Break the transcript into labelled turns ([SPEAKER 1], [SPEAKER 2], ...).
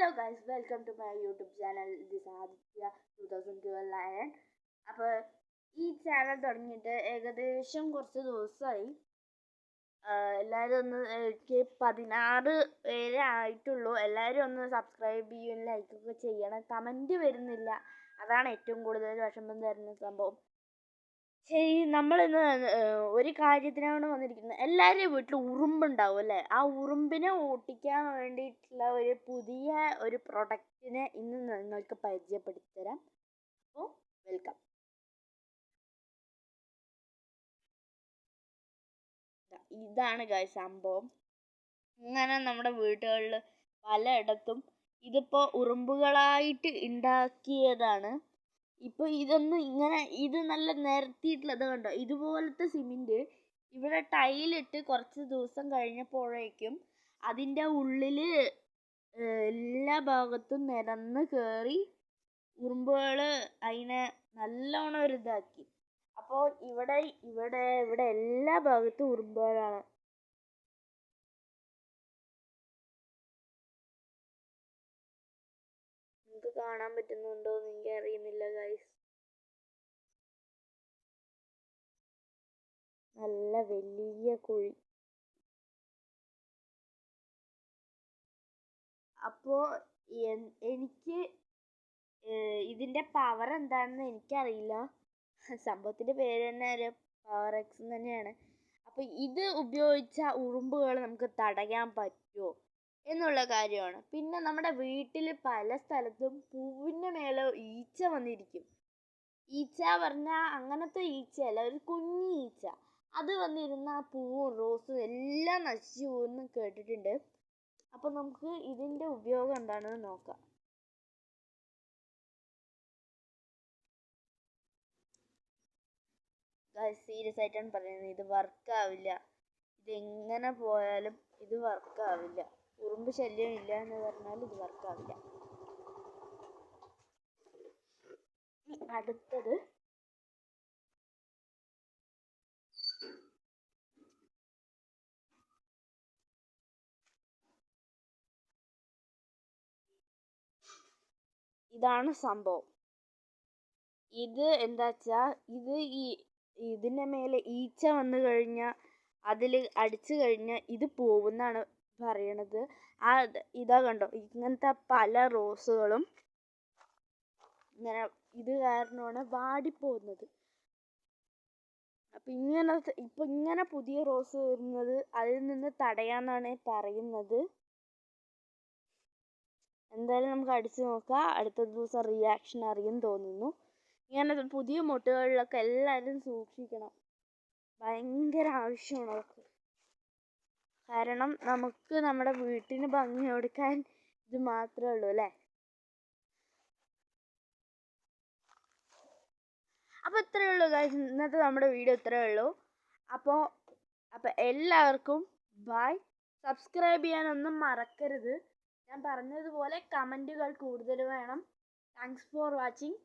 [SPEAKER 1] Hello guys, welcome to my YouTube channel. This Aditya 2012. അപ്പോൾ ഈ channel തുടങ്ങിയിട്ട് ഏകദേശം കുറച്ച് ദിവസമായി. എല്ലാവരും ഒന്ന് എനിക്ക് 16 പേരെ ആയിട്ടുള്ളൂ. എല്ലാവരും ഒന്ന് സബ്സ്ക്രൈബ് ചെയ്യും, ലൈക്കൊക്കെ ചെയ്യണം. കമൻറ്റ് വരുന്നില്ല, അതാണ് ഏറ്റവും കൂടുതൽ വിഷമം തരുന്ന സംഭവം. ശരി, നമ്മളിന്ന് ഒരു കാര്യത്തിനാണ് വന്നിരിക്കുന്നത്. എല്ലാവരുടെയും വീട്ടിൽ ഉറുമ്പുണ്ടാവും അല്ലേ? ആ ഉറുമ്പിനെ ഓട്ടിക്കാൻ വേണ്ടിയിട്ടുള്ള ഒരു പുതിയ ഒരു പ്രൊഡക്റ്റിനെ ഇന്ന് നിങ്ങൾക്ക് പരിചയപ്പെടുത്തി തരാം. അപ്പോൾ വെൽക്കം. ഇതാണ് ഗൈസ് സംഭവം. ഇങ്ങനെ നമ്മുടെ വീടുകളിൽ പലയിടത്തും ഇതിപ്പോൾ ഉറുമ്പുകളായിട്ട് ഉണ്ടാക്കിയതാണ്. ഇപ്പോൾ ഇതൊന്നും ഇങ്ങനെ ഇത് നല്ല നിരത്തിയിട്ടുള്ളത് കണ്ടോ? ഇതുപോലത്തെ സിമെൻറ്റ് ഇവിടെ ടൈലിട്ട് കുറച്ച് ദിവസം കഴിഞ്ഞപ്പോഴേക്കും അതിൻ്റെ ഉള്ളിൽ എല്ലാ ഭാഗത്തും നിരന്ന് കയറി ഉറുമ്പുകൾ അതിനെ നല്ലോണം ഒരു ഇതാക്കി. അപ്പോൾ ഇവിടെ ഇവിടെ ഇവിടെ എല്ലാ ഭാഗത്തും ഉറുമ്പുകളാണ്. നിങ്ങൾക്ക് കാണാൻ പറ്റുന്നുണ്ടോ എന്ന് എനിക്ക് അറിയുന്നില്ല ഗൈസ്. നല്ല വലിയ കുഴി. അപ്പോൾ എനിക്ക് ഇതിൻ്റെ പവർ എന്താണെന്ന് എനിക്കറിയില്ല. സംഭവത്തിൻ്റെ പേര് തന്നെ ഒരു പവർ എക്സ് തന്നെയാണ്. അപ്പോൾ ഇത് ഉപയോഗിച്ച ഉറുമ്പുകൾ നമുക്ക് തടയാൻ പറ്റുമോ എന്നുള്ള കാര്യമാണ്. പിന്നെ നമ്മുടെ വീട്ടിൽ പല സ്ഥലത്തും പൂവിൻ്റെ മേലെ ഈച്ച വന്നിരിക്കും. ഈച്ച പറഞ്ഞാൽ അങ്ങനത്തെ ഈച്ചയല്ല, ഒരു കുഞ്ഞി ഈച്ച. അത് വന്നിരുന്ന ആ പൂവും റോസും എല്ലാം നശിച്ചു പോകുമെന്ന് കേട്ടിട്ടുണ്ട്. അപ്പോൾ നമുക്ക് ഇതിൻ്റെ ഉപയോഗം എന്താണെന്ന് നോക്കാം. സീരിയസ് ആയിട്ടാണ് പറയുന്നത്, ഇത് വർക്കാവില്ല. ഇതെങ്ങനെ പോയാലും ഇത് വർക്കാവില്ല. ഉറുമ്പ് ശല്യം ഇല്ല എന്ന് പറഞ്ഞാൽ ഇത് വർക്കാവില്ല. അടുത്തത് ഇതാണ് സംഭവം. ഇത് എന്താ വെച്ചാൽ ഇതിൻ്റെ മേലെ ഈച്ച വന്നു കഴിഞ്ഞാൽ അതിൽ അടിച്ചു കഴിഞ്ഞാൽ ഇത് പോകുമെന്നാണ് പറയണത്. ഇതാ കണ്ടോ, ഇങ്ങനത്തെ പല റോസുകളും ഇങ്ങനെ ഇത് കാരണമാണ് വാടിപ്പോകുന്നത്. അപ്പം ഇങ്ങനെ പുതിയ റോസ് വരുന്നത് അതിൽ നിന്ന് തടയാന്നാണ് പറയുന്നത്. എന്തായാലും നമുക്ക് അടിച്ചു നോക്കാം. അടുത്ത ദിവസം റിയാക്ഷൻ അറിയും തോന്നുന്നു. ഇങ്ങനെ പുതിയ മൊട്ടുകളിലൊക്കെ എല്ലാവരും സൂക്ഷിക്കണം. ഭയങ്കര ആവശ്യമാണ് അതൊക്കെ. കാരണം നമുക്ക് നമ്മുടെ വീട്ടിന് ഭംഗി കൊടുക്കാൻ ഇത് മാത്രമേ ഉള്ളൂ അല്ലേ? അപ്പോൾ ഇത്രയേ ഉള്ളൂ ഗൈസ്, ഇന്നത്തെ നമ്മുടെ വീഡിയോ ഇത്രയേ ഉള്ളൂ. അപ്പോൾ എല്ലാവർക്കും ബൈ. സബ്സ്ക്രൈബ് ചെയ്യാനൊന്നും മറക്കരുത്. ഞാൻ പറഞ്ഞതുപോലെ കമൻറ്റുകൾ കൂടുതൽ വേണം. Thanks for watching.